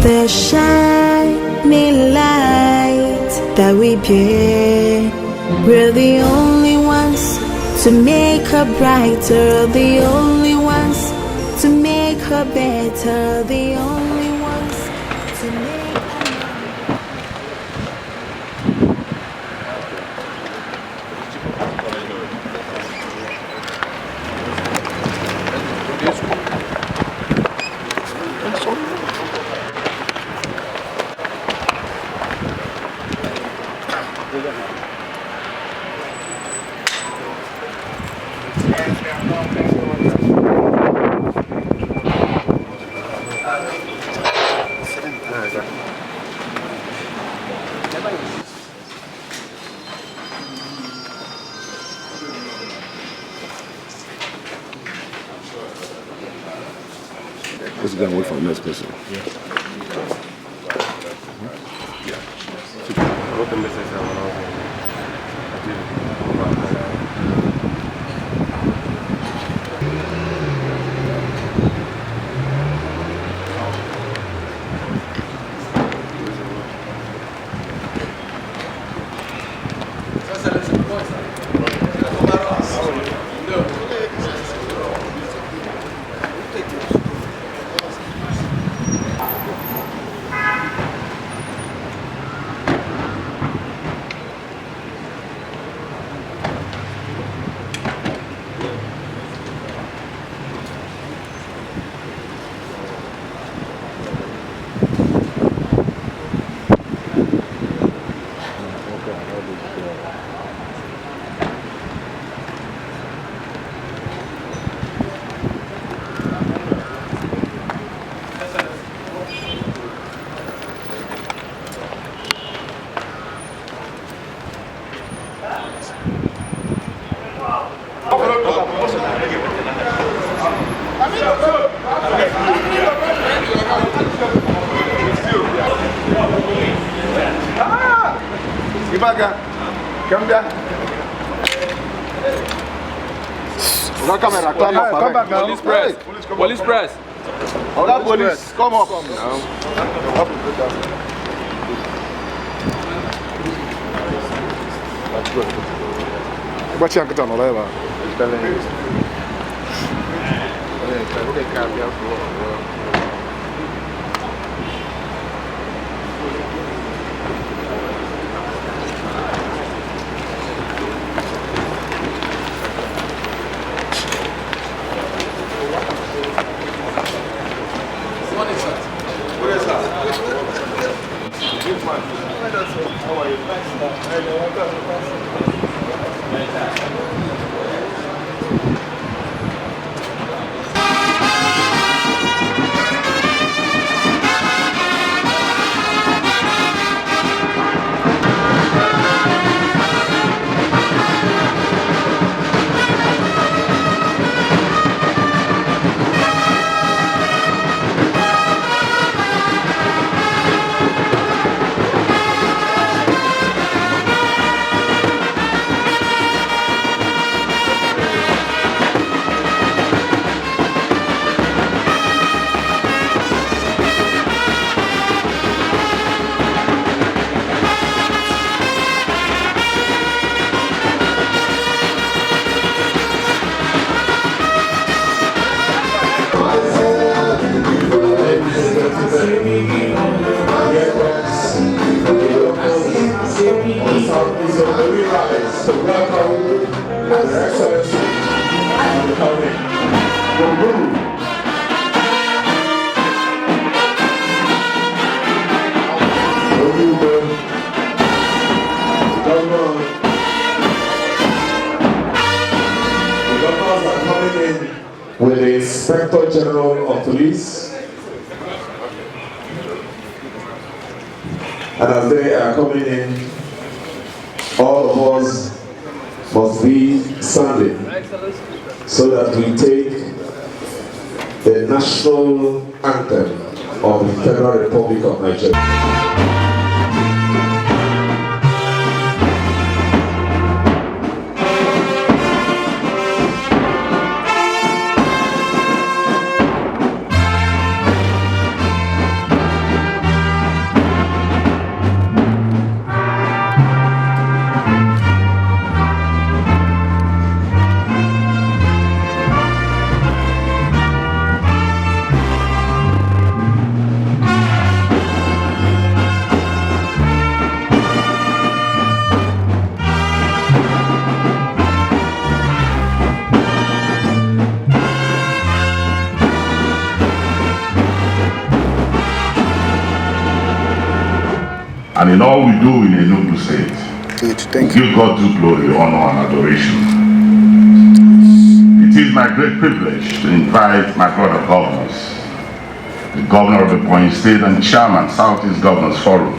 the shining light that we bear. We're the only ones to make her brighter, the only ones to make her better, the only ones to make her. This is gonna wait for the next person. Yeah. I wrote the message down when I was in. Come back. Come back now. Police press. Police press. Other police, come up. What's your name? With the Inspector General of Police, and as they are coming in, all of us must be standing so that we take the national anthem of the Federal Republic of Nigeria. and in all we do in Enugu State, we give God due glory, honor, and adoration. It is my great privilege to invite my brother governors, the Governor of the Ebonyi State and Chairman, Southeast Governors Forum,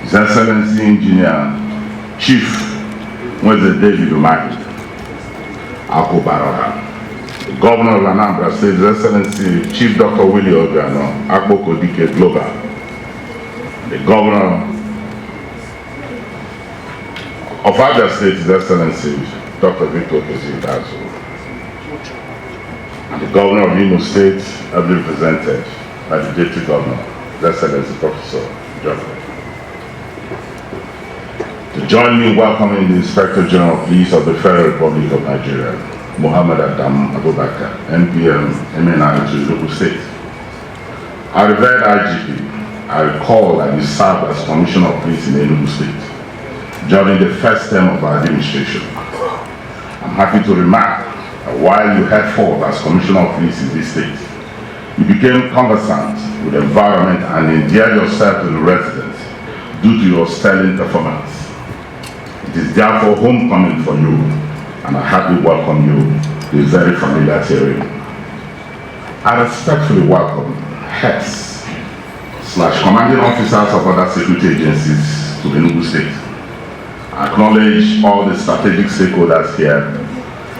His Excellency Engineer, Chief Mweze David Umahi, Ako Baroda, the Governor of Anambra State, His Excellency Chief Dr. Willie Obiano, Akpoko Dike Global, the Governor of Abia State, His Excellency Dr. Victor Kesidazo, and the Governor of Imo State, ably represented by the Deputy Governor, His Excellency Professor John. To join me in welcoming the Inspector General of Police of the Federal Republic of Nigeria, Muhammad Adam Abubakar, NPM, MNI to Enugu State. I revered IGP, I recall that he served as Commissioner of Police in Enugu State during the first term of our administration. I'm happy to remark that while you had forth as Commissioner of Police in this state, you became conversant with the environment and endeared yourself to the residents due to your sterling performance. It is therefore homecoming for you, and I happily welcome you to a very familiar terrain. I respectfully welcome heads / commanding officers of other security agencies to Enugu State. I acknowledge all the strategic stakeholders here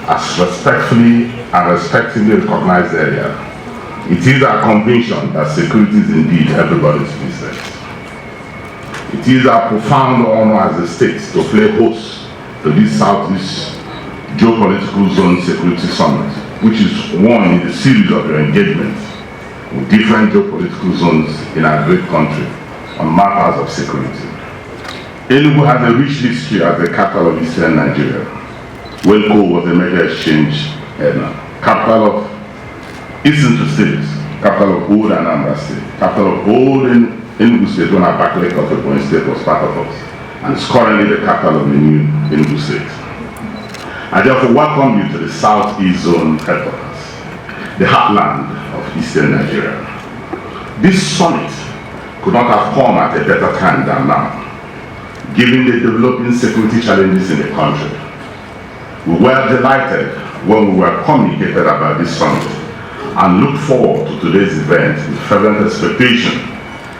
as respectfully and respectively recognized area. It is our conviction that security is indeed everybody's business. It is our profound honor as a state to play host to this Southeast Geo-Political Zone Security Summit, which is one in the series of your engagements with different geopolitical zones in our great country on matters of security. Enugu has a rich history as the capital of Eastern Nigeria. Welko was a major exchange capital of Eastern Two States, capital of old Anambra State, capital of old Enugu State when our Abakaliki of Ebonyi State was part of us, and is currently the capital of the new Enugu State. I therefore welcome you to the Southeast Zone headquarters, the heartland of Eastern Nigeria. This summit could not have come at a better time than now, given the developing security challenges in the country. We were delighted when we were communicated about this summit and look forward to today's event with fervent expectation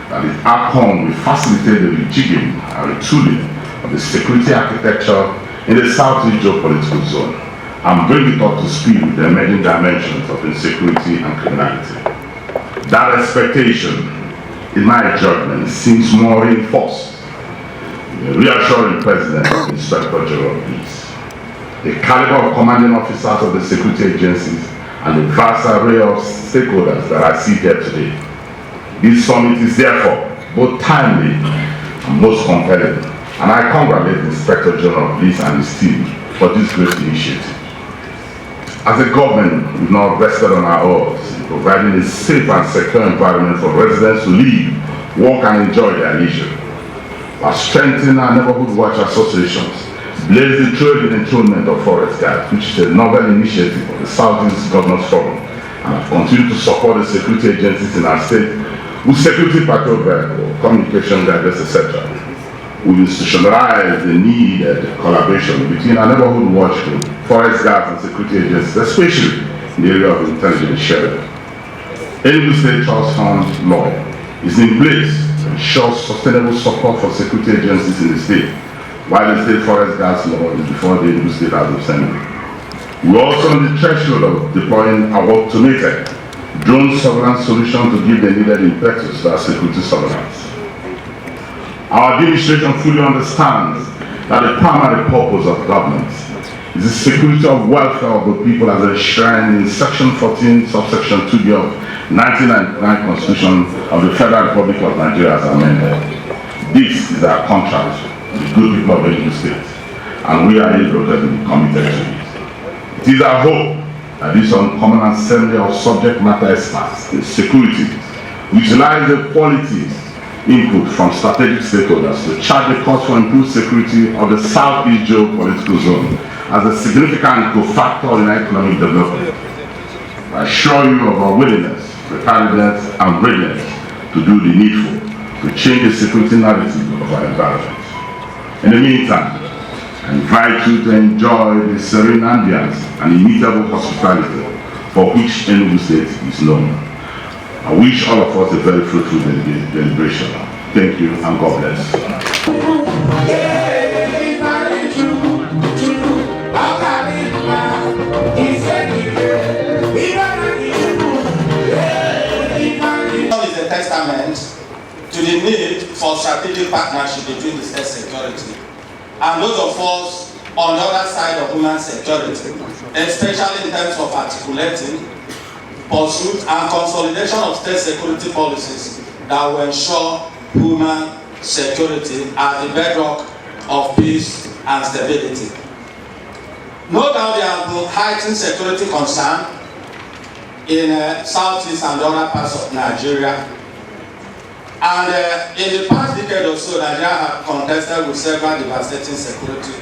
that its outcome will facilitate the rejigging and retooling of the security architecture in the Southeast Geopolitical Zone and bring it up to speed with the emerging dimensions of insecurity and criminality. That expectation, in my judgment, seems more reinforced with the reassuring President of the Inspector General of Police, the caliber of commanding officers of the security agencies, and the vast array of stakeholders that I see here today. This summit is therefore both timely and most compelling, and I congratulate the Inspector General of Police and his team for this great initiative. As a government, we've now rested on our oars in providing a safe and secure environment for residents to live, work, and enjoy their leisure. By strengthening our neighborhood watch associations, blaze the trade in enthronement of forest guards, which is a novel initiative of the Southeast Governors Forum, and have continued to support the security agencies in our state with security patrol vehicles, communication gadgets, etc. We institutionalize the needed collaboration between our neighborhood watch group, forest guards, and security agencies, especially in the area of intelligence sharing. Enugu State Trust Fund law is in place to ensure sustainable support for security agencies in the state, while the state forest guards law is before the Enugu State House of Assembly. We are also on the threshold of deploying our automated drone surveillance solution to give the needed impetus to our security surveillance. Our administration fully understands that the primary purpose of government is the security of welfare of the people as enshrined in Section 14, subsection 2B of 1999 Constitution of the Federal Republic of Nigeria as amended. This is our contract with the good people of Enugu State, and we are irrevocably committed to it. It is our hope that this uncommon assembly of subject matter experts in security utilize the qualities input from strategic stakeholders to chart the course for improved security of the Southeast Geopolitical Zone as a significant cofactor in economic development. I assure you of our willingness, preparedness, and readiness to do the needful to change the security narrative of to our environment. In the meantime, I invite you to enjoy the serene ambience and immutable hospitality for which Enugu State is known. I wish all of us a very fruitful celebration. Thank you and God bless. Is a testament to the need for strategic partnership between the state security and those of us on the other side of human security, especially in terms of articulating, pursuit and consolidation of state security policies that will ensure human security as the bedrock of peace and stability. No doubt there has been heightened security concern in southeast and other parts of Nigeria. And in the past decade or so, Nigeria has contested with several devastating security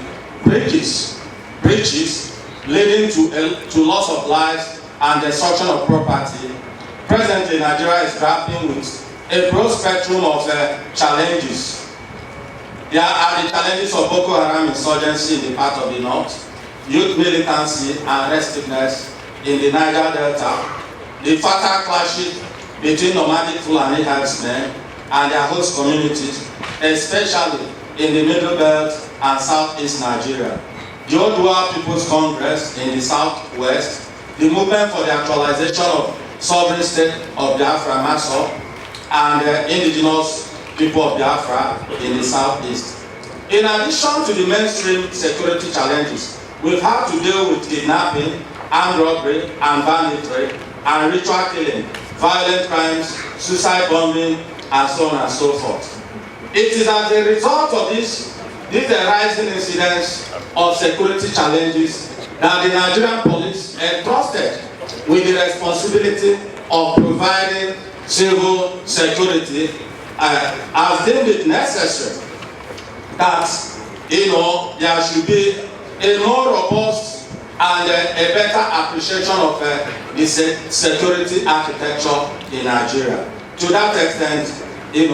breaches leading to loss of lives and destruction of property. Presently, Nigeria is grappling with a broad spectrum of challenges. There are the challenges of Boko Haram insurgency in the part of the north, youth militancy and restiveness in the Niger Delta, the fatal clashes between nomadic Fulani herdsmen and their host communities, especially in the Middle Belt and Southeast Nigeria, the Odua People's Congress in the Southwest, the movement for the actualization of sovereign state of Biafra, MASO, and indigenous people of Biafra in the Southeast. In addition to the mainstream security challenges, we've had to deal with kidnapping, armed robbery and banditry, and ritual killing, violent crimes, suicide bombing, and so on and so forth. It is as a result of these rising incidents of security challenges that the Nigerian police entrusted with the responsibility of providing civil security has deemed it necessary that there should be a more robust and a better appreciation of the security architecture in Nigeria. To that extent, the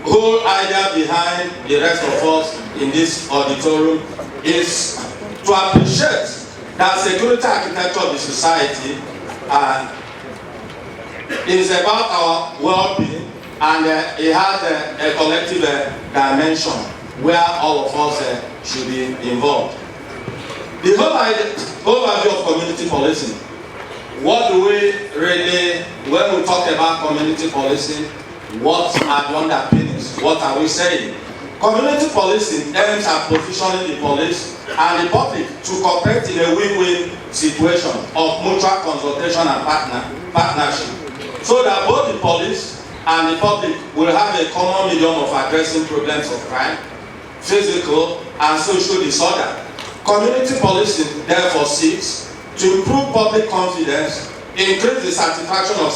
whole idea behind the rest of us in this auditorium is to appreciate that security architecture of the society is about our well-being, and it has a collective dimension where all of us should be involved. The whole overview of community policing. What do we really, when we talk about community policing, what are the underpinnings? What are we saying? Community policing aims at positioning the police and the public to cooperate in a win-win situation of mutual consultation and partnership, so that both the police and the public will have a common medium of addressing problems of crime, physical and social disorder. Community policing therefore seeks to improve public confidence, increase the satisfaction of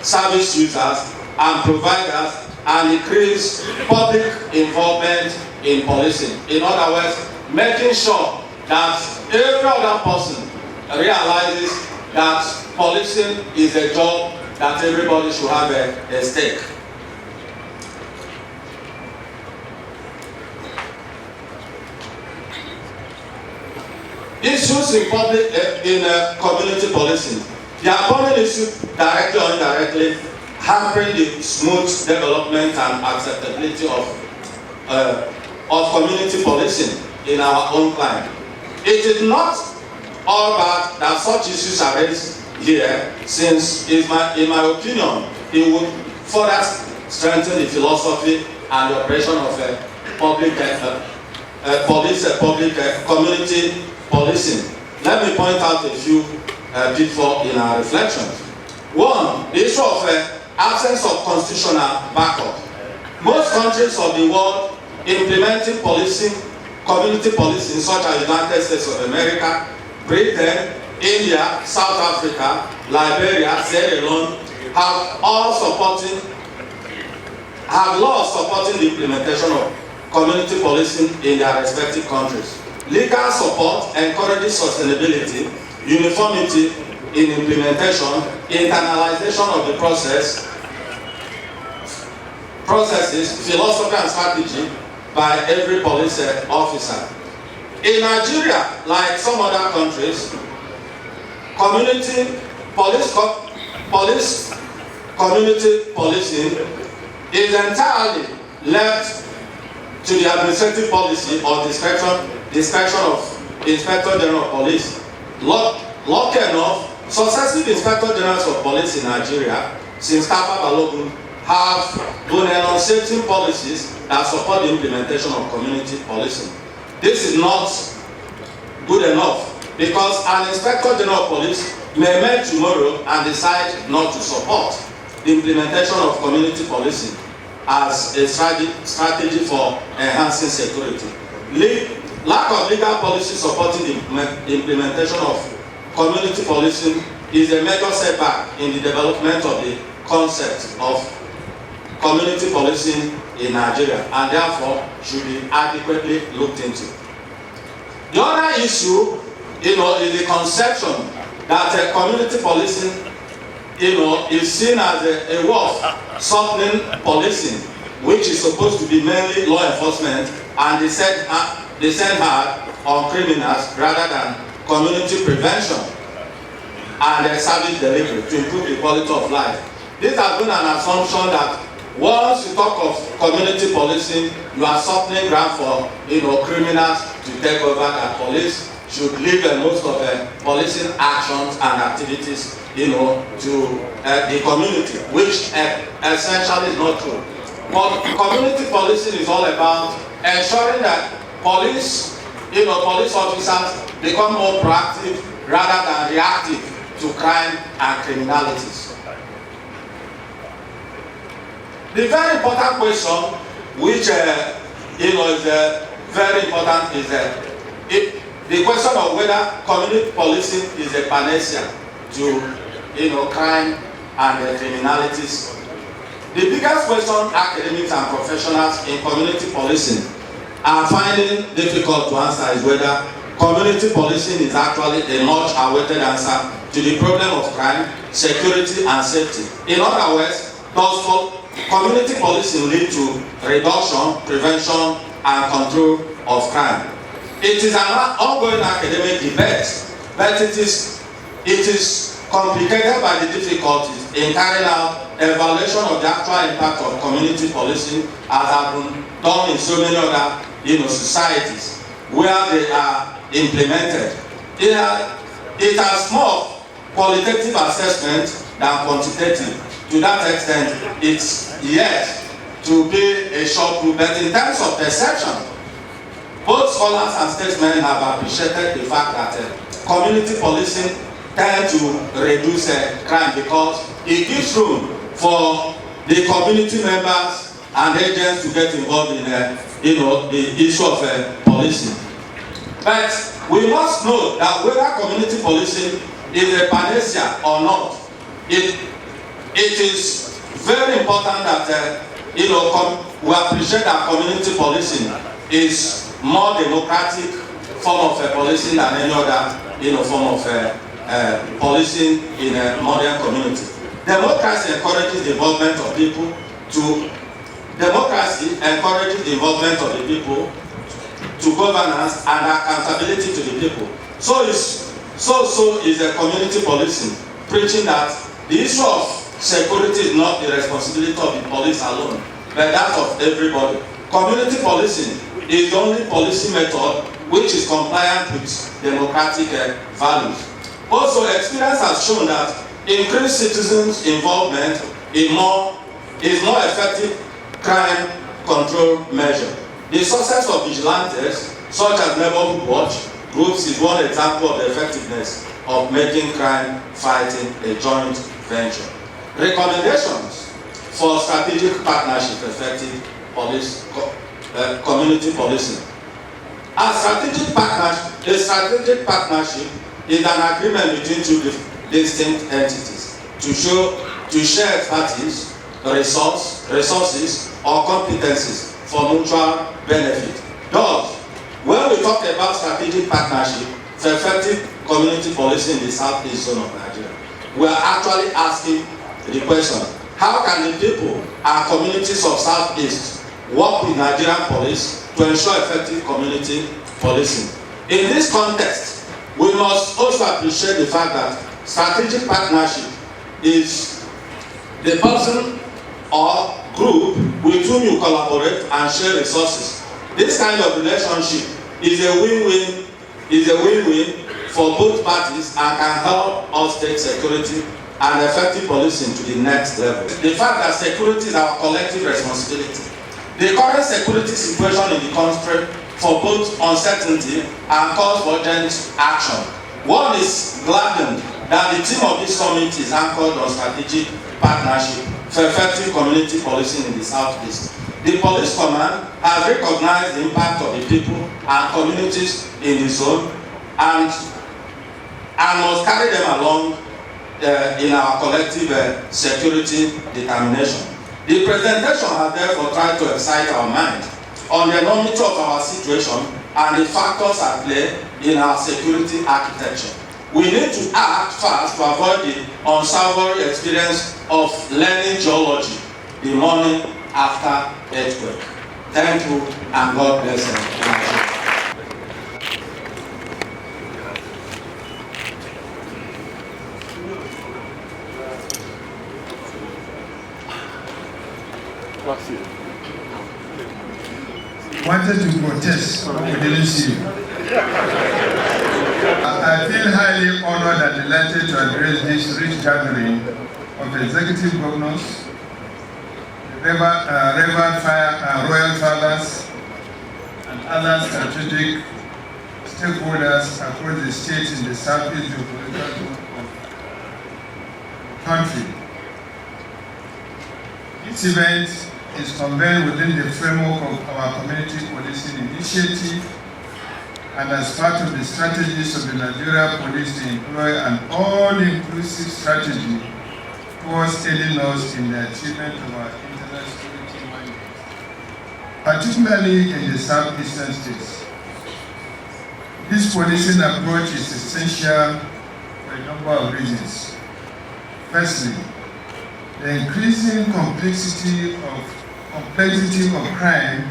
service users and providers, and increase public involvement in policing. In other words, making sure that every other person realizes that policing is a job that everybody should have a stake. Issues in public community policing. They are common issues directly or indirectly hampering the smooth development and acceptability of community policing in our own climate. It is not all bad that such issues are raised here, since in my opinion, it would further strengthen the philosophy and the operation of community policing. Let me point out a few pitfalls in our reflections. One, the issue of absence of constitutional backup. Most countries of the world implementing community policing, such as the United States of America, Britain, India, South Africa, Liberia, Sierra Leone, have laws supporting the implementation of community policing in their respective countries. Legal support encourages sustainability, uniformity in implementation, internalization of the process, processes, philosophy and strategy by every police officer. In Nigeria, like some other countries, community community policing is entirely left to the administrative policy or discretion of Inspector General of Police. Lucky enough, successive Inspector Generals of Police in Nigeria, since Tafa Balogun, have been enunciating policies that support the implementation of community policing. This is not good enough because an Inspector General of Police may meet tomorrow and decide not to support the implementation of community policing as a strategy for enhancing security. Lack of legal policy supporting the implementation of community policing is a major setback in the development of the concept of community policing in Nigeria and therefore should be adequately looked into. The other issue, is the conception that community policing, is seen as a way of softening policing, which is supposed to be mainly law enforcement, and they set hard on criminals rather than community prevention and service delivery to improve the quality of life. This has been an assumption that once you talk of community policing, you are softening ground for criminals to take over, that police should leave most of the policing actions and activities to the community, which essentially is not true. But community policing is all about ensuring that police officers become more proactive rather than reactive to crime and criminalities. The very important question, which is very important, is the question of whether community policing is a panacea to crime and criminalities. The biggest question academics and professionals in community policing are finding difficult to answer is whether community policing is actually a much awaited answer to the problem of crime, security and safety. In other words, does community policing lead to reduction, prevention and control of crime? It is an ongoing academic debate, but it is complicated by the difficulties in carrying out evaluation of the actual impact of community policing as has been done in so many other societies where they are implemented. It has more qualitative assessment than quantitative. To that extent, it's yet to be a short proof, but in terms of perception, both scholars and statesmen have appreciated the fact that community policing tend to reduce crime because it gives room for the community members and agents to get involved in the issue of policing. But we must know that whether community policing is a panacea or not, it is very important that we appreciate that community policing is more democratic form of policing than any other form of policing in a modern community. Democracy encourages the involvement of people to governance and accountability to the people. So is a community policing, preaching that the issue of security is not the responsibility of the police alone, but that of everybody. Community policing is the only policy method which is compliant with democratic values. Also, experience has shown that increased citizens' involvement is more effective crime control measure. The success of vigilantes, such as Neighborhood Watch groups, is one example of the effectiveness of making crime fighting a joint venture. Recommendations for strategic partnership, effective community policing. A strategic partnership is an agreement between two distinct entities to share expertise, resources, or competencies for mutual benefit. Thus, when we talk about strategic partnership for effective community policing in the southeast zone of Nigeria, we are actually asking the question, How can the people and communities of Southeast work with Nigerian police to ensure effective community policing? In this context, we must also appreciate the fact that strategic partnership is the person or group with whom you collaborate and share resources. This kind of relationship is a win-win for both parties and can help us take security and effective policing to the next level. The fact that security is our collective responsibility. The current security situation in the country for both uncertainty and calls for urgent action. One is gladdened that the theme of this summit is anchored on strategic partnership for effective community policing in the Southeast. The Police Command has recognized the impact of the people and communities in the zone and must carry them along in our collective security determination. The presentation has therefore tried to excite our mind on the enormity of our situation and the factors at play in our security architecture. We need to act fast to avoid the unsavory experience of learning geology the morning after earthquake. Thank you and God bless you. Wanted to protest, but we didn't see you. I feel highly honored and delighted to address this rich gathering of executive governors, royal fathers, and other strategic stakeholders across the states in the Southeast Geo-Political country. This event is convened within the framework of our community policing initiative and as part of the strategies of the Nigeria Police to employ an all-inclusive strategy towards aiding us in the achievement of our internal security mandate, particularly in the southeastern states. This policing approach is essential for a number of reasons. Firstly, the increasing complexity of crime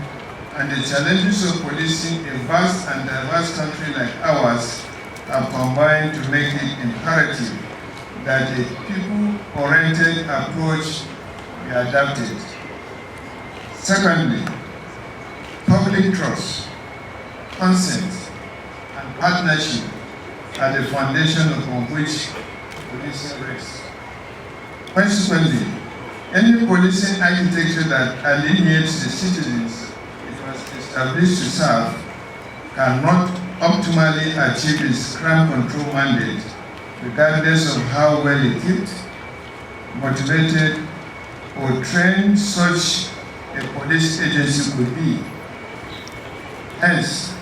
and the challenges of policing a vast and diverse country like ours are combined to make it imperative that a people-oriented approach be adopted. Secondly, public trust, consent, and partnership are the foundation upon which policing rests. Consequently, any policing architecture that alienates the citizens it was established to serve cannot optimally achieve its crime control mandate, regardless of how well equipped, motivated, or trained such a police agency could be. Hence,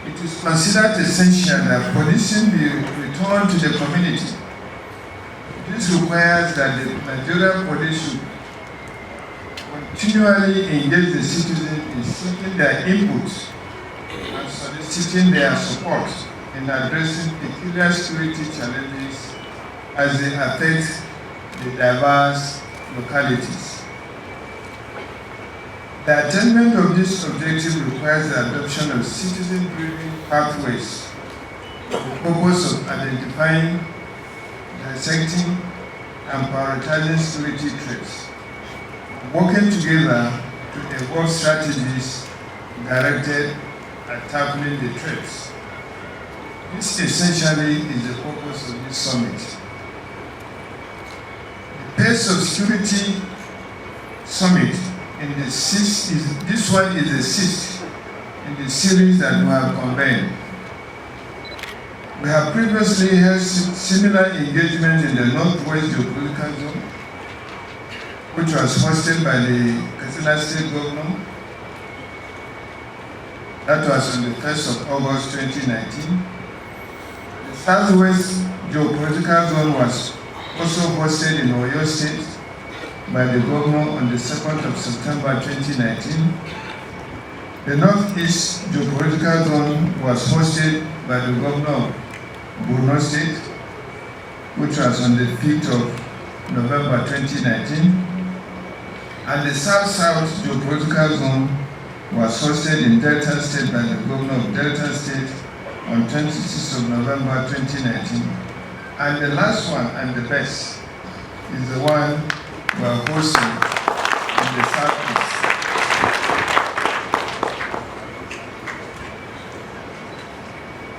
it is considered essential that policing be returned to the community. This requires that the Nigerian police should continually engage the citizens in seeking their input and soliciting their support in addressing peculiar security challenges as they affect the diverse localities. The attainment of this objective requires the adoption of citizen-driven pathways for the purpose of identifying, dissecting, and prioritizing security threats, working together to evolve strategies directed at tackling the threats. This essentially is the purpose of this summit. The pace of security summit in the sixth this one is the sixth in the series that we have convened. We have previously held similar engagement in the Northwest Geo-Political Zone, which was hosted by the Katsina State Governor. That was on the 1st of August 2019. The Southwest Geo-Political Zone was also hosted in Oyo State by the Governor on the 2nd of September 2019. The Northeast Geo-Political Zone was hosted by the Governor of Borno State, which was on the 5th of November 2019. And the South-South Geo-Political Zone was hosted in Delta State by the Governor of Delta State on 26th of November 2019. And the last one, and the best, is the one we are hosting in the Southeast.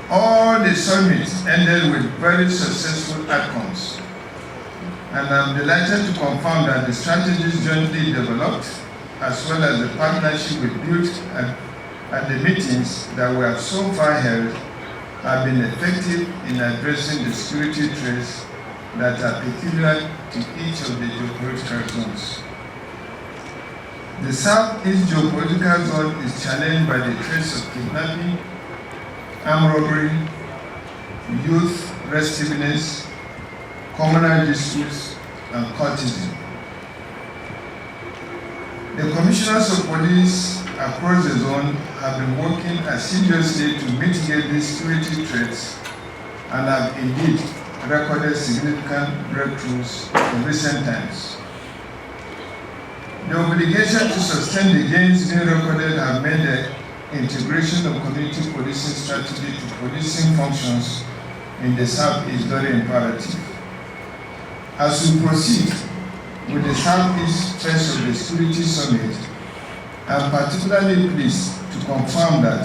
All the summits ended with very successful outcomes. And I'm delighted to confirm that the strategies jointly developed, as well as the partnership we built at the meetings that we have so far held, have been effective in addressing the security threats that are peculiar to each of the geopolitical zones. The Southeast Geopolitical Zone is challenged by the threats of kidnapping, armed robbery, youth restiveness, communal disputes, and cultism. The commissioners of police across the zone have been working assiduously to mitigate these security threats and have indeed recorded significant breakthroughs in recent times. The obligation to sustain the gains being recorded have made the integration of community policing strategy to policing functions in the Southeast very imperative. As we proceed with the Southeast phase of the Security Summit, I am particularly pleased to confirm that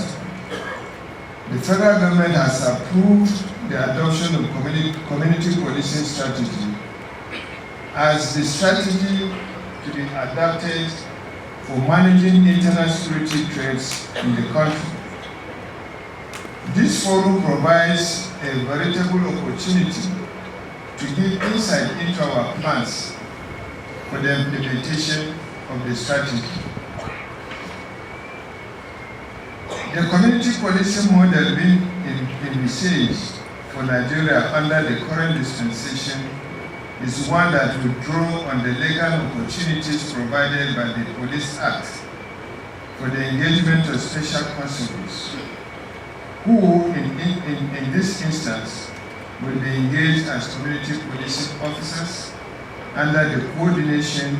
the federal government has approved the adoption of community policing strategy as the strategy to be adapted for managing internal security threats in the country. This forum provides a veritable opportunity to give insight into our plans for the implementation of the strategy. The community policing model being envisaged for Nigeria under the current dispensation is one that will draw on the legal opportunities provided by the Police Act for the engagement of special constables, who in this instance will be engaged as community policing officers under the coordination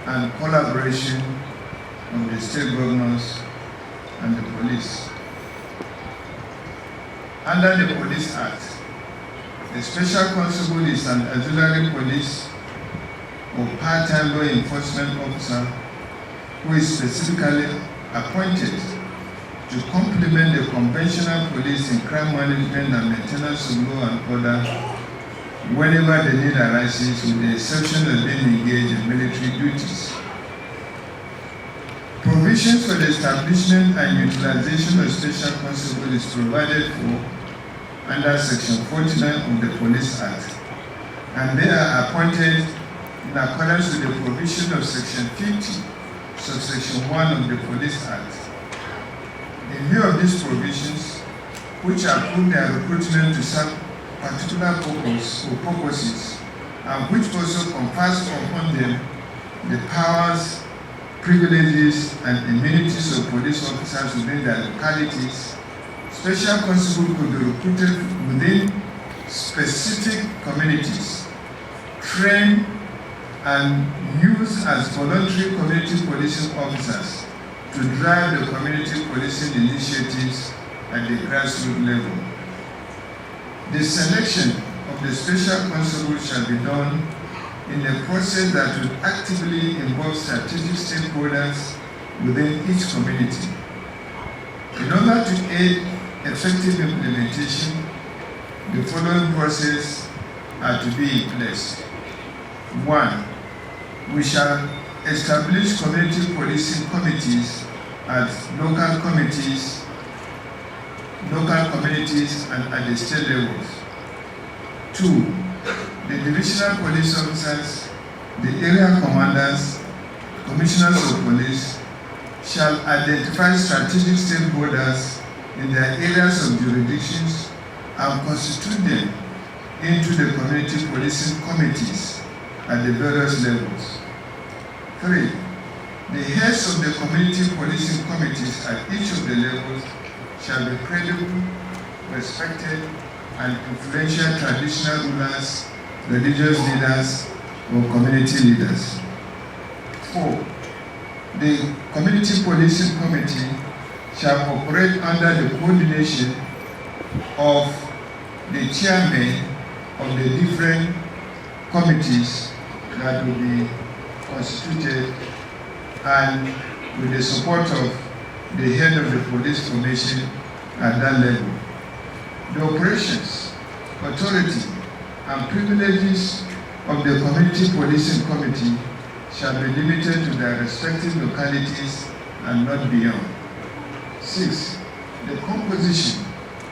and collaboration of the state governors and the police. Under the Police Act, the special constable is an auxiliary police or part-time law enforcement officer who is specifically appointed to complement the conventional police in crime management and maintenance of law and order whenever the need arises, with the exception of being engaged in military duties. Provisions for the establishment and utilization of special constable is provided for under Section 49 of the Police Act, and they are appointed in accordance with the provision of Section 50, subsection 1 of the Police Act. In view of these provisions, which approve their recruitment to serve particular purpose or purposes, and which also confers upon them the powers, privileges, and immunities of police officers within their localities, special constable could be recruited within specific communities, trained and used as voluntary community policing officers to drive the community policing initiatives at the grassroots level. The selection of the special constable shall be done in a process that will actively involve strategic stakeholders within each community. In order to aid effective implementation, the following process are to be in place. 1. We shall establish community policing committees at local communities, and at the state levels. 2. The divisional police officers, the area commanders, commissioners of police shall identify strategic stakeholders in their areas of jurisdictions and constitute them into the community policing committees at the various levels. 3. The heads of the community policing committees at each of the levels shall be credible, respected, and influential traditional rulers, religious leaders, or community leaders. 4. The Community Policing Committee shall operate under the coordination of the chairman of the different committees that will be constituted and with the support of the head of the police formation at that level. The operations, authority, and privileges of the Community Policing Committee shall be limited to their respective localities and not beyond. 6. The composition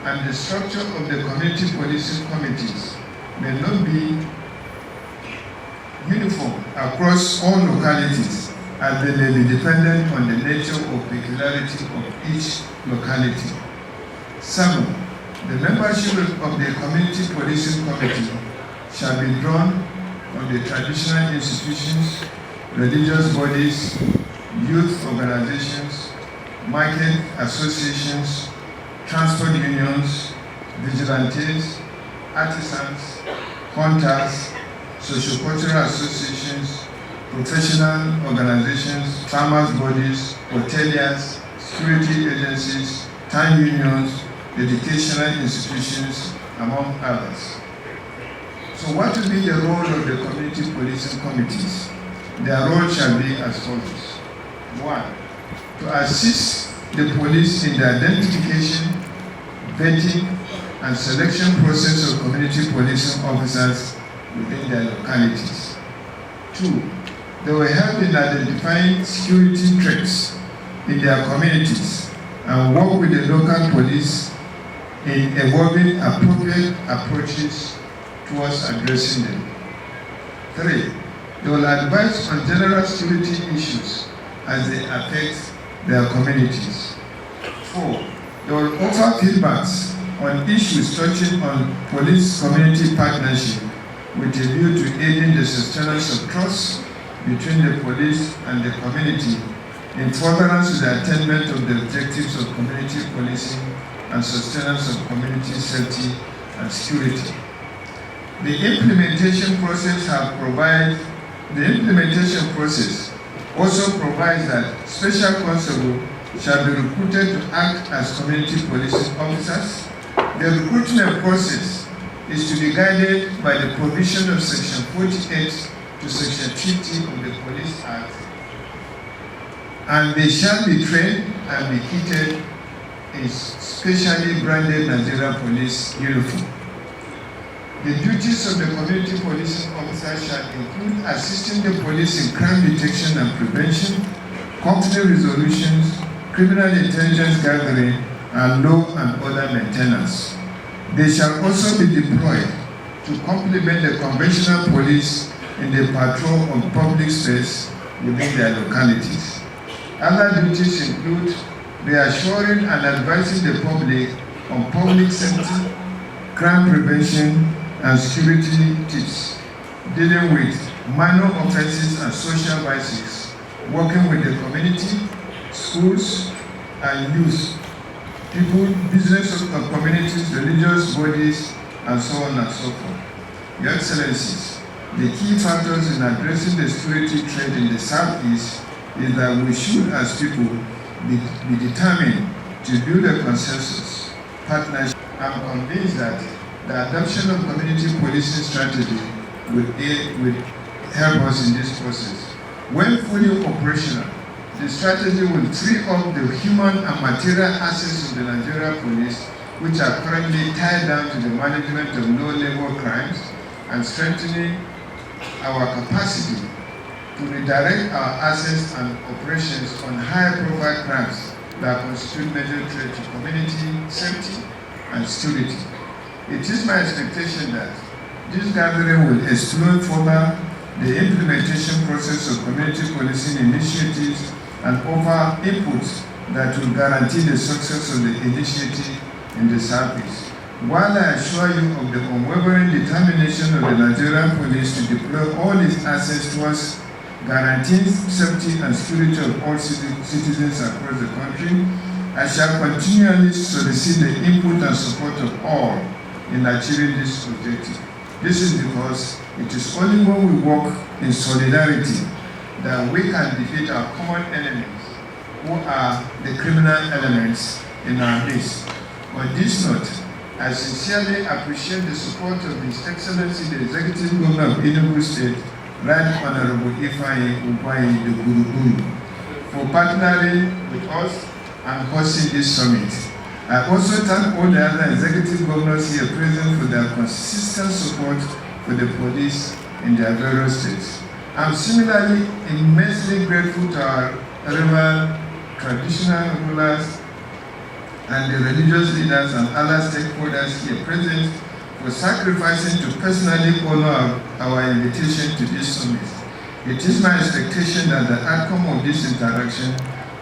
and the structure of the Community Policing Committees may not be uniform across all localities, as they may be dependent on the nature or peculiarity of each locality. 7. The membership of the Community Policing Committee shall be drawn from the traditional institutions, religious bodies, youth organizations, market associations, transport unions, vigilantes, artisans, hunters, socio-cultural associations, professional organizations, farmers' bodies, hoteliers, security agencies, town unions, educational institutions, among others. So what will be the role of the Community Policing Committees? Their role shall be as follows. 1. To assist the police in the identification, vetting, and selection process of community policing officers within their localities. 2. They will help in identifying security threats in their communities and work with the local police in evolving appropriate approaches towards addressing them. 3. They will advise on general security issues as they affect their communities. 4. They will offer feedbacks on issues touching on police-community partnership with a view to aiding the sustenance of trust between the police and the community in furtherance to the attainment of the objectives of community policing and sustenance of community safety and security. The implementation process also provides that special constable shall be recruited to act as community policing officers. The recruitment process is to be guided by the provision of Section 48 to Section 50 of the Police Act, and they shall be trained and be kitted in specially branded Nigerian police uniform. The duties of the community policing officer shall include assisting the police in crime detection and prevention, conflict resolutions, criminal intelligence gathering, and law and order maintenance. They shall also be deployed to complement the conventional police in the patrol of public space within their localities. Other duties include reassuring and advising the public on public safety, crime prevention, and security tips, dealing with minor offenses and social vices, working with the community, schools, and youth, people, business of communities, religious bodies, and so on and so forth. Your Excellencies, the key factors in addressing the security threat in the Southeast is that we should, as people, be determined to build a consensus, partnership. I'm convinced that the adoption of community policing strategy will help us in this process. When fully operational, the strategy will free up the human and material assets of the Nigerian police, which are currently tied down to the management of low-level crimes, and strengthening our capacity to redirect our assets and operations on high-profile crimes that constitute major threat to community safety and security. It is my expectation that this gathering will explore further the implementation process of community policing initiatives and offer inputs that will guarantee the success of the initiative in the Southeast. While I assure you of the unwavering determination of the Nigerian police to deploy all its assets towards guaranteeing safety and security of all citizens across the country, I shall continually solicit the input and support of all in achieving this objective. This is because it is only when we work in solidarity that we can defeat our common enemies, who are the criminal elements in our midst. On this note, I sincerely appreciate the support of His Excellency the Executive Governor of Enugu State, Right Honorable Ifeanyi Ugwuanyi the Gburugburu, for partnering with us and hosting this summit. I also thank all the other executive governors here present for their consistent support for the police in their various states. I'm similarly immensely grateful to our relevant traditional rulers and the religious leaders and other stakeholders here present for sacrificing to personally honor our invitation to this summit. It is my expectation that the outcome of this interaction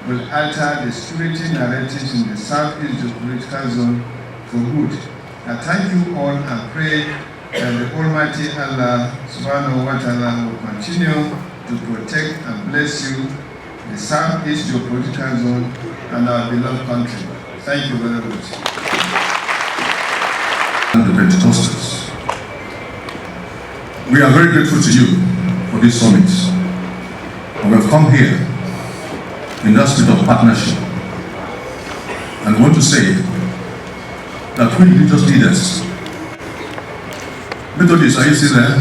will alter the security narratives in the Southeast Geo-Political Zone for good. I thank you all and pray that the Almighty Allah Subhanahu wa Ta'ala will continue to protect and bless you, the Southeast Geo-Political Zone, and our beloved country. Thank you very much. And the Pentecostals, we are very grateful to you for this summit. And we have come here in that spirit of partnership. And want to say that we religious leaders, Methodists, are you still there?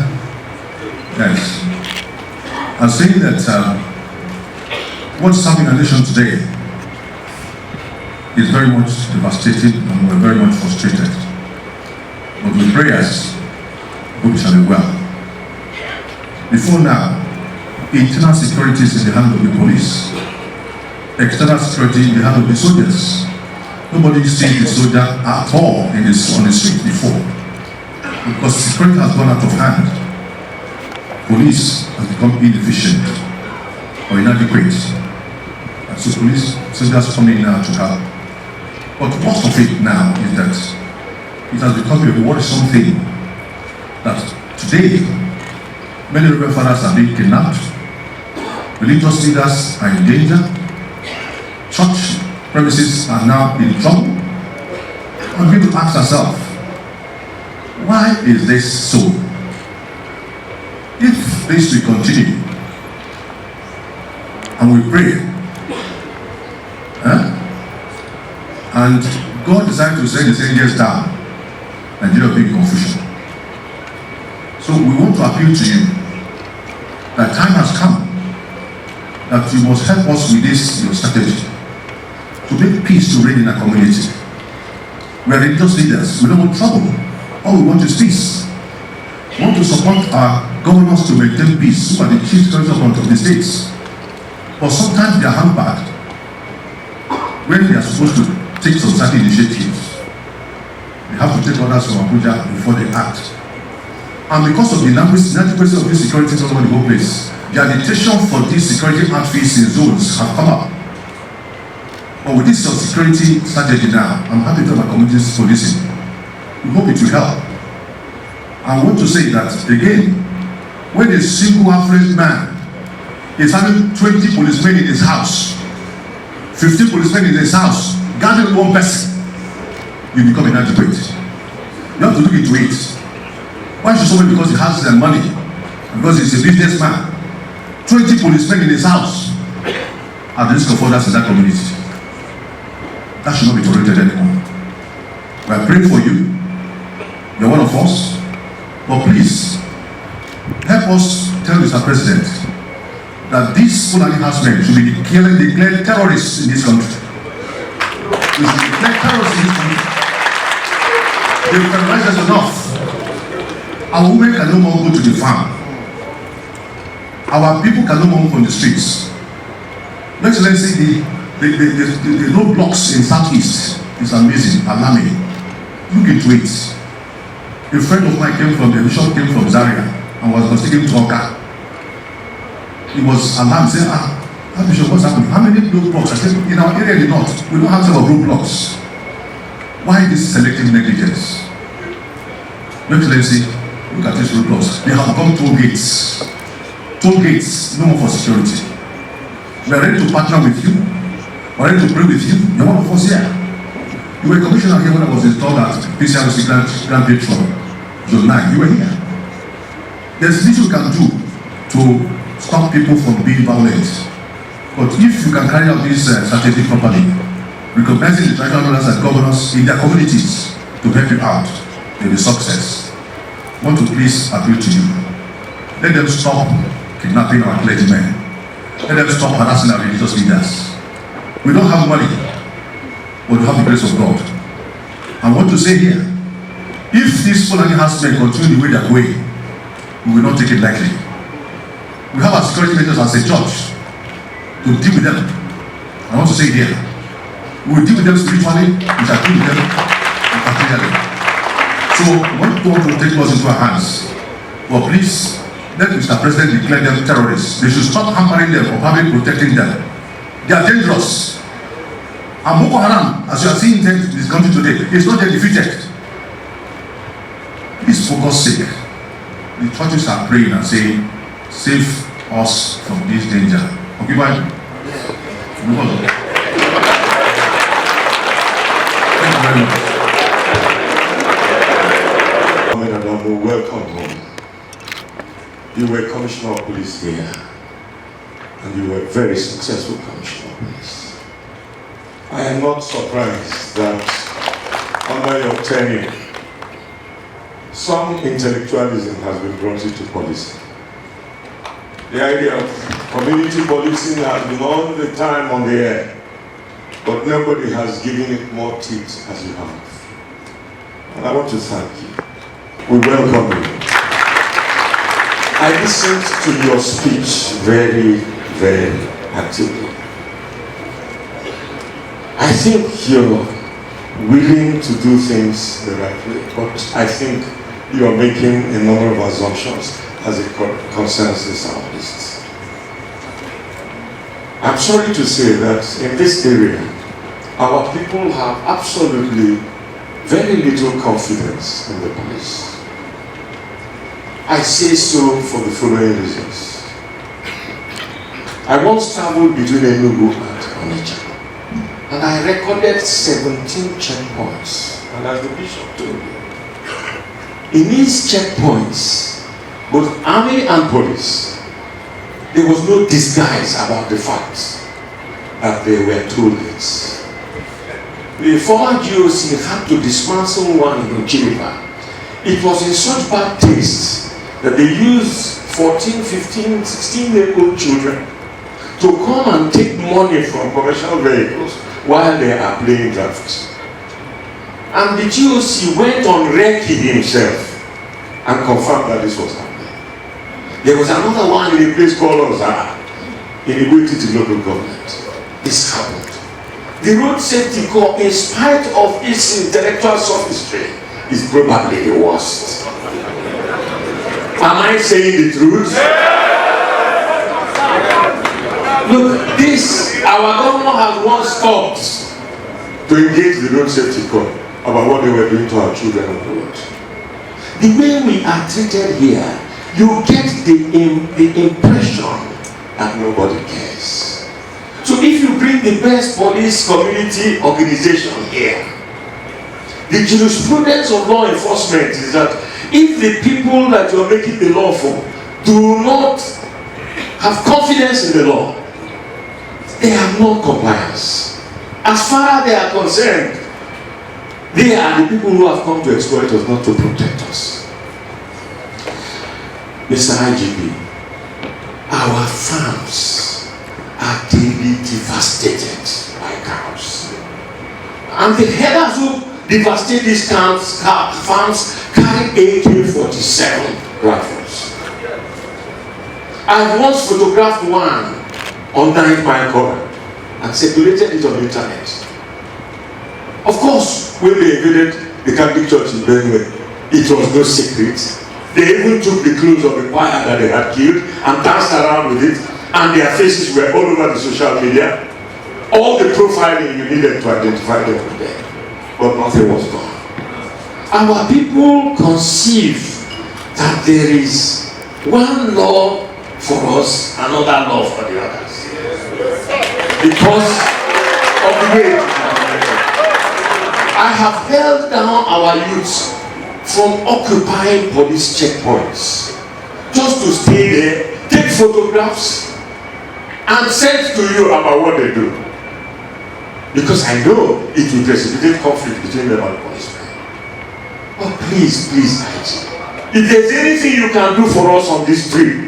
Yes. Are saying that what's happening in the nation today is very much devastating and we're very much frustrated. But with prayers, hope shall be well. Before now, internal security is in the hand of the police. External security in the hand of the soldiers. Nobody sees the soldier at all on the street before, because security has gone out of hand. Police has become inefficient or inadequate, and so police soldiers come in now to help. But most of it now is that it has become a worrisome thing that today many reverend fathers are being kidnapped, religious leaders are in danger. Church premises are now in trouble. And we need to ask ourselves, why is this so? If this will continue, and we pray, and God decided to send His angels down, Nigeria will be in confusion. So we want to appeal to you that time has come that you must help us with this your strategy to make peace to reign in our community. We are religious leaders. We don't want trouble. All we want is peace. We want to support our governors to maintain peace, who are the chief security of the states. But sometimes they are hampered when they are supposed to take some certain initiatives. They have to take orders from Abuja before they act. And because of the inadequacy of this security all over the whole place, the agitation for these security outfits in zones have come up. But with this security strategy now, I'm happy to have my community's policing. We hope it will help. I want to say that again, when a single affluent man is having 20 policemen in his house, 15 policemen in his house, guarding one person, you become inadequate. You have to look into it. Why should somebody, because he has the money, because he's a businessman, 20 policemen in his house, at the risk of others in that community? That should not be tolerated anymore. We are praying for you. You're one of us. But please, help us tell Mr. President that these Fulani housemen should be declared terrorists in this country. We should declare terrorists in this country. They've terrorized us enough. Our women can no more go to the farm. Our people can no more move on the streets. Your Excellency, the roadblocks in Southeast is amazing, alarming. Look into it. A friend of mine came from, the bishop came from Zaria and was taken to Oka. He was alarmed, saying, Bishop, what's happening? How many roadblocks? I said, in our area in the north, we don't have some roadblocks. Why this selective negligence? Your Excellency, look at these roadblocks. They have become toll gates. Toll gates, no more for security. We are ready to partner with you. We are ready to pray with you. You're one of us here. You were a commissioner here when I was installed at PCRC Grand Patron, June 9. You were here. There's little we can do to stop people from being violent. But if you can carry out this strategy properly, recognizing the traditional rulers and governors in their communities to help you out, there will be success. I want to please appeal to you. Let them stop kidnapping our clergymen. Let them stop harassing our religious leaders. We don't have money, but we have the grace of God. I want to say here, if these Fulani herdsmen continue the way they are going, we will not take it lightly. We have our security measures as a church to deal with them. I want to say here, we will deal with them spiritually, we shall deal with them materially. So, we want God to take us into our hands. But please, let Mr. President declare them terrorists. They should stop hampering them or probably protecting them. They are dangerous. And Boko Haram, as you are seeing in this country today, is not yet defeated. Please, for God's sake, the churches are praying and saying, save us from this danger. Okay, bye. Move on. Thank you very much. Welcome home. You were Commissioner of Police here, and you were a very successful Commissioner of Police. I am not surprised that under your tenure, some intellectualism has been brought into policy. The idea of community policing has been all the time on the air, but nobody has given it more teeth as you have. And I want to thank you. We welcome you. I listened to your speech very, very actively. I think you're willing to do things the right way, but I think you are making a number of assumptions as it concerns the Southeast. I'm sorry to say that in this area, our people have absolutely very little confidence in the police. I say so for the following reasons. I once traveled between Enugu and Onitsha, and I recorded 17 checkpoints. And as the bishop told me, in these checkpoints, both army and police, there was no disguise about the fact that they were toll gates. The former GOC had to dismantle one in Chiripa. It was in such bad taste that they used 14, 15, 16-year-old children to come and take money from commercial vehicles while they are playing drafts. And the GOC went on recce himself and confirmed that this was happening. There was another one in a place called Ozara, in Ibuiti local government. This happened. The road safety corps, in spite of its intellectual sophistry, is probably the worst. Am I saying the truth? Look, this, our governor has once stopped to engage the road safety corps about what they were doing to our children on the road. The way we are treated here, you get the impression that nobody cares. So if you bring the best police community organization here, the jurisprudence of law enforcement is that if the people that you are making the law for do not have confidence in the law, they have no compliance. As far as they are concerned, they are the people who have come to exploit us, not to protect us. Mr. IGP, our farms are daily devastated by cows. And the headers who devastate these farms carry AK-47 rifles. I once photographed one on 9 Mile Corner and circulated it on the internet. Of course, when they invaded the Catholic Church in Benue, it was no secret. They even took the clothes of the choir that they had killed and danced around with it, and their faces were all over the social media. All the profiling you needed to identify them were there, but nothing was done. Our people conceive that there is one law for us, another law for the others. Because of the way I have held down our youths from occupying police checkpoints just to stay there take photographs, and send to you about what they do. Because I know it will precipitate conflict between them and the policemen. But please, IG, if there's anything you can do for us on this trip,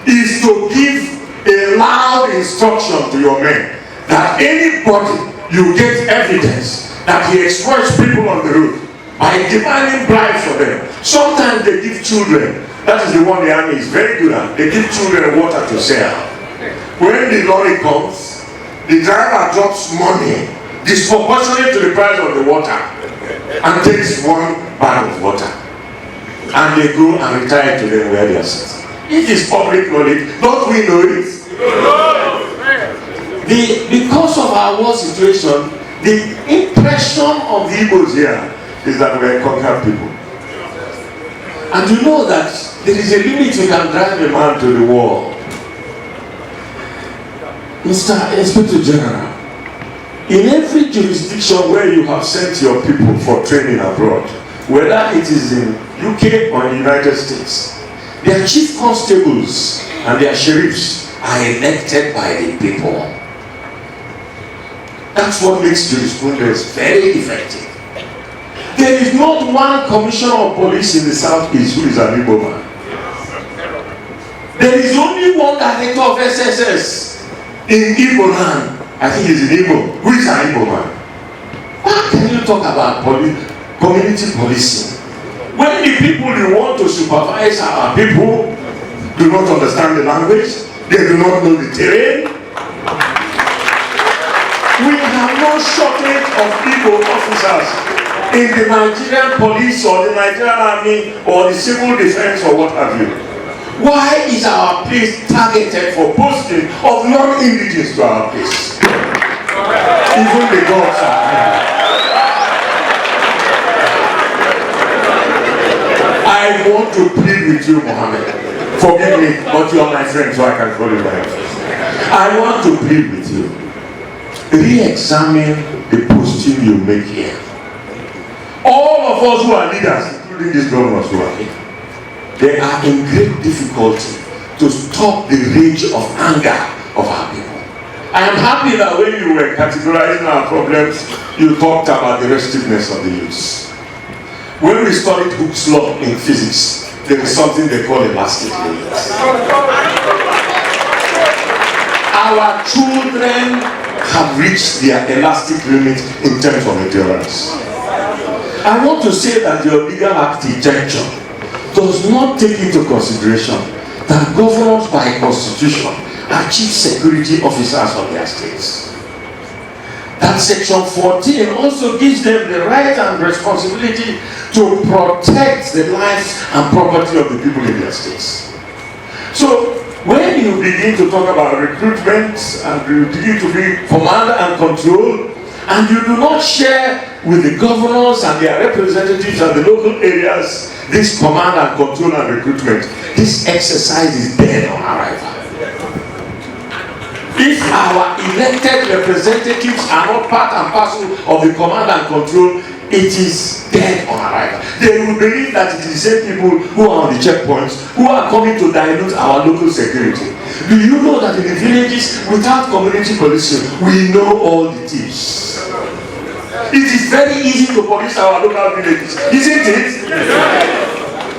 is to give a loud instruction to your men that anybody you get evidence that he exploits people on the road by demanding bribes for them. Sometimes they give children, that is the one the army is very good at, they give children water to sell. When the lorry comes, the driver drops money disproportionate to the price of the water and takes one bag of water. And they go and retire to them where they are sitting. It is public knowledge, don't we know it? Because of our war situation, the impression of the Igbos here is that we are conquered people. And you know that there is a limit you can drive a man to the wall. Mr. Inspector General, in every jurisdiction where you have sent your people for training abroad, whether it is in UK or in the United States, their chief constables and their sheriffs are elected by the people. That's what makes jurisprudence very effective. There is not one commissioner of police in the Southeast who is an Igbo man. There is only one director of SSS in Igbo land. I think he's in Igbo. Who is an Igbo man? How can you talk about community policing when the people you want to supervise our people do not understand the language, they do not know the terrain? We have no shortage of Igbo officers in the Nigerian police or the Nigerian army or the civil defense or what have you. Why is our place targeted for posting of non-indigenous to our place? Even the gods are here. I want to plead with you, Mohammed. Forgive me, but you are my friend, so I can call you my friend. I want to plead with you. Re-examine the posting you make here. All of us who are leaders, including these governors who are here, they are in great difficulty to stop the rage of anger of our people. I am happy that when you were categorizing our problems, you talked about the restiveness of the youths. When we studied Hooke's law in physics, there is something they call elastic limit. Our children have reached their elastic limit in terms of endurance. I want to say that your legal architecture does not take into consideration that governors by constitution are chief security officers of their states. That section 14 also gives them the right and responsibility to protect the lives and property of the people in their states. So when you begin to talk about recruitment and you begin to be command and control, and you do not share with the governors and their representatives and the local areas this command and control and recruitment, this exercise is dead on arrival. If our elected representatives are not part and parcel of the command and control, it is dead on arrival. They will believe that it is the same people who are on the checkpoints who are coming to dilute our local security. Do you know that in the villages, without community policing, we know all the thieves? It is very easy to police our local villages, isn't it?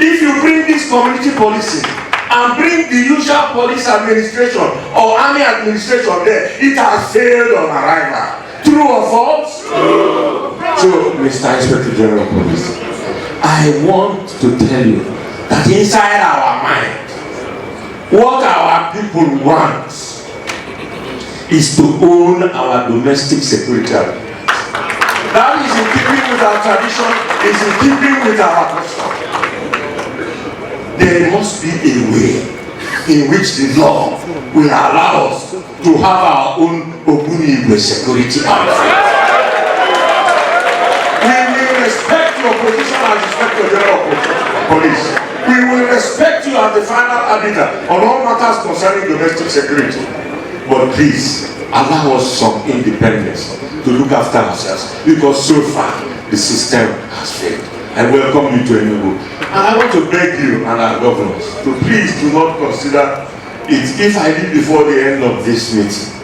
If you bring this community policing and bring the usual police administration or army administration there, it has failed on arrival. True or false? So, Mr. Inspector General of Police, I want to tell you that inside our mind, what our people want is to own our domestic security. That is in keeping with our tradition, is in keeping with our custom. There must be a way in which the law will allow us to have our own Ogunigwe security outfit. We will respect your position as Inspector General of Police. We will respect you as the final arbiter on all matters concerning domestic security. But please, allow us some independence to look after ourselves, because so far the system has failed. I welcome you to Enugu. And I want to beg you and our governors to please do not consider if I did before the end of this meeting.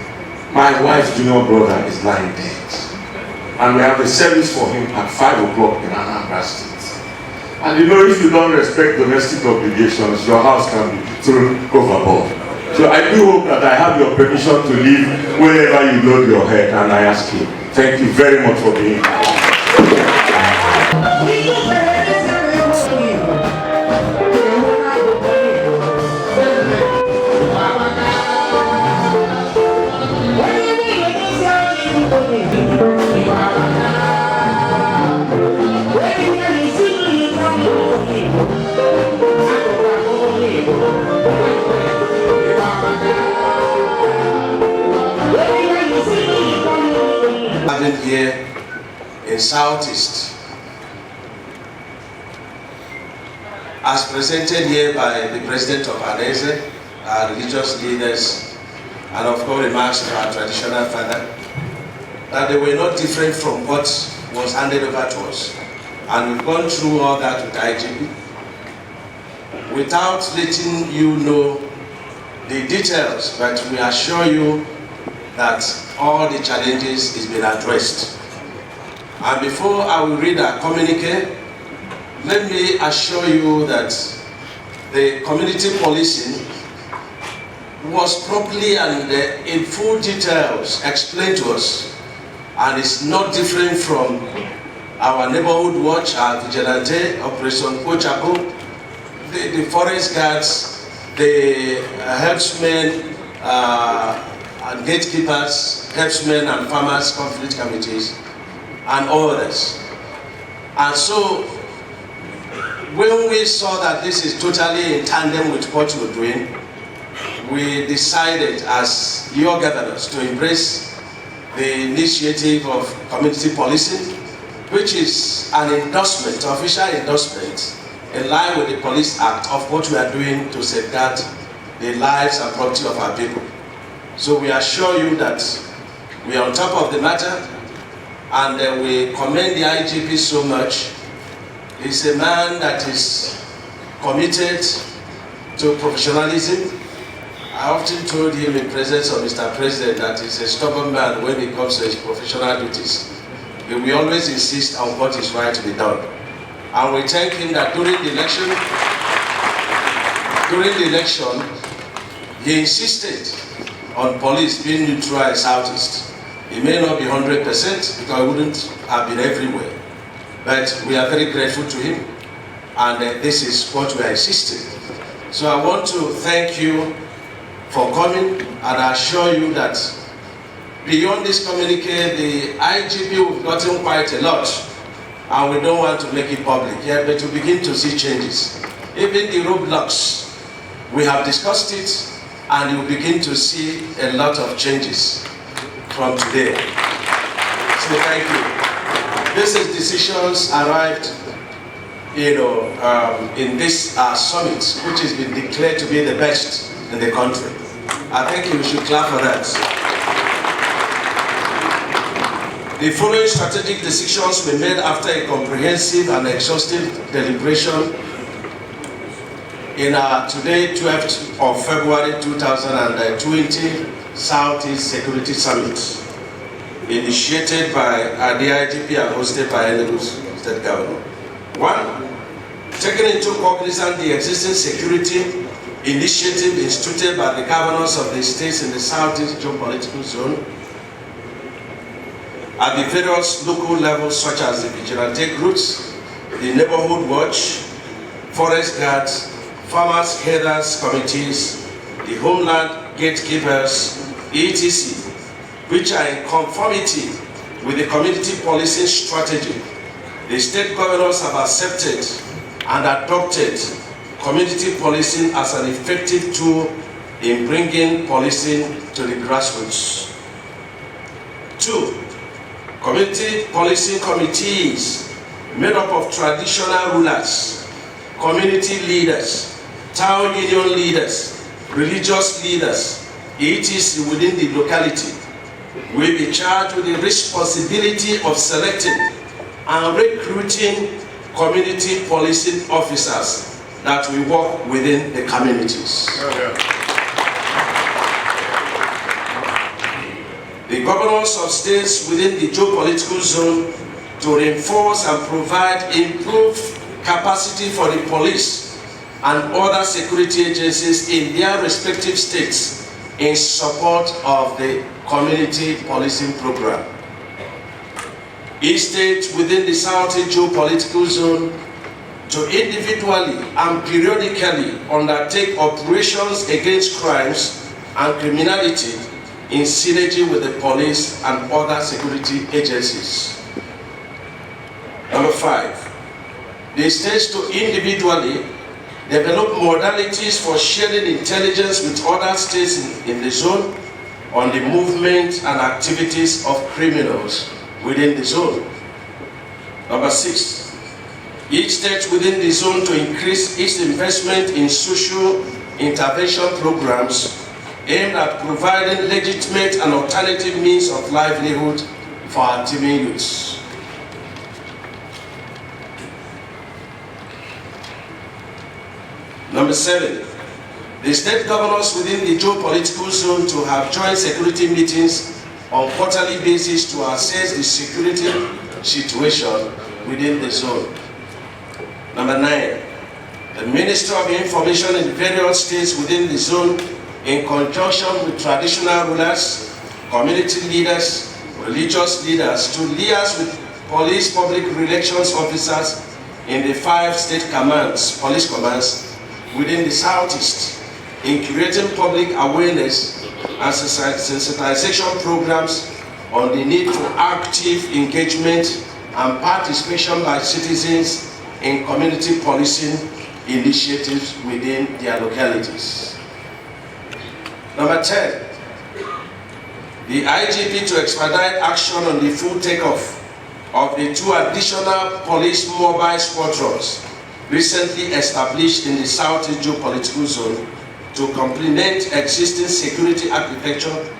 My wife's junior brother is lying dead. And we have a service for him at 5 o'clock in Anambra State. And you know, if you don't respect domestic obligations, your house can be thrown overboard. So I do hope that I have your permission to leave wherever you load your head, and I ask you. Thank you very much for being here. Here in Southeast, as presented here by the President of Anese, our religious leaders, and of course remarks of our traditional father, that they were not different from what was handed over to us. And we've gone through all that with IGP without letting you know the details, but we assure you that all the challenges is being addressed. And before I will read our communique, let me assure you that the community policing was properly and in full details explained to us, and it's not different from our neighborhood watch, our vigilante, Operation Ochapo, the forest guards, the herdsmen, and gatekeepers, herdsmen and farmers conflict committees, and others. And so, when we saw that this is totally in tandem with what you're doing, we decided as your governors to embrace the initiative of community policing, which is an endorsement, official endorsement, in line with the Police Act of what we are doing to safeguard the lives and property of our people. So we assure you that we are on top of the matter, and we commend the IGP so much. He's a man that is committed to professionalism. I often told him in presence of Mr. President that he's a stubborn man when it comes to his professional duties. But we always insist on what is right to be done. And we thank him that during the election, he insisted on police being neutral in Southeast. It may not be 100% because it wouldn't have been everywhere. But we are very grateful to him, and this is what we are insisting. So I want to thank you for coming, and I assure you that beyond this communique, the IGP we've gotten quite a lot, and we don't want to make it public here, but to begin to see changes. Even the roadblocks, we have discussed it, and you begin to see a lot of changes from today. So thank you. These decisions arrived, in this summit, which has been declared to be the best in the country. I think you should clap for that. The following strategic decisions were made after a comprehensive and exhaustive deliberation in our today, 12th of February 2020 Southeast Security Summit, initiated by the IGP and hosted by Enugu State Governor. 1. Taking into cognizance the existing security initiative instituted by the governors of the states in the Southeast Geo-Political Zone at the various local levels, such as the vigilante groups, the neighborhood watch, forest guards, farmers herders committees, the homeland gatekeepers, etc., which are in conformity with the community policing strategy. The state governors have accepted and adopted community policing as an effective tool in bringing policing to the grassroots. 2. Community policing committees made up of traditional rulers, community leaders, town union leaders, religious leaders, etc. within the locality will be charged with the responsibility of selecting and recruiting community policing officers that will work within the communities. the governors of states within the geopolitical zone to reinforce and provide improved capacity for the police and other security agencies in their respective states in support of the community policing program. Each state within the Southeast geopolitical zone to individually and periodically undertake operations against crimes and criminality in synergy with the police and other security agencies. Number 5, the states to individually develop modalities for sharing intelligence with other states in the zone on the movement and activities of criminals within the zone. Number 6, each state within the zone to increase its investment in social intervention programs aimed at providing legitimate and alternative means of livelihood for our teeming youths. Number 7, the state governors within the geopolitical zone to have joint security meetings on quarterly basis to assess the security situation within the zone. Number 9, the Ministry of Information in various states within the zone in conjunction with traditional rulers, community leaders, religious leaders to liaise with police public relations officers in the 5 state commands, police commands within the Southeast in creating public awareness and sensitization programs on the need for active engagement and participation by citizens in community policing initiatives within their localities. Number 10, the IGP to expedite action on the full takeoff of the 2 additional police mobile squadrons recently established in the Southeast geopolitical zone to complement existing security architecture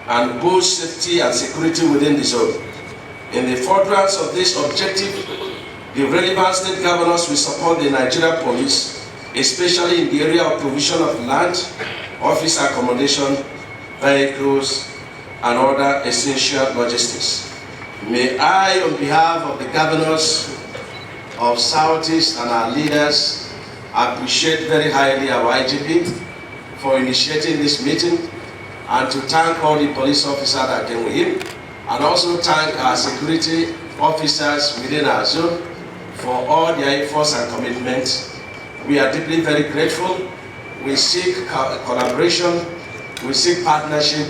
and boost safety and security within the zone. In the furtherance of this objective, the relevant state governors will support the Nigeria Police, especially in the area of provision of land, office accommodation, vehicles, and other essential logistics. May I, on behalf of the governors of Southeast and our leaders, appreciate very highly our IGP for initiating this meeting, and to thank all the police officers that came with him, and also thank our security officers within our zone for all their efforts and commitments. We are deeply very grateful. We seek collaboration, we seek partnership,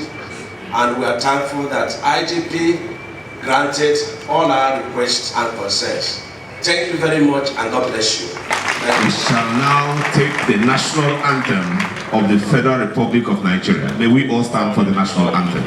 and we are thankful that IGP granted all our requests and concerns. Thank you very much, and God bless you. We shall now take the national anthem of the Federal Republic of Nigeria. May we all stand for the national anthem.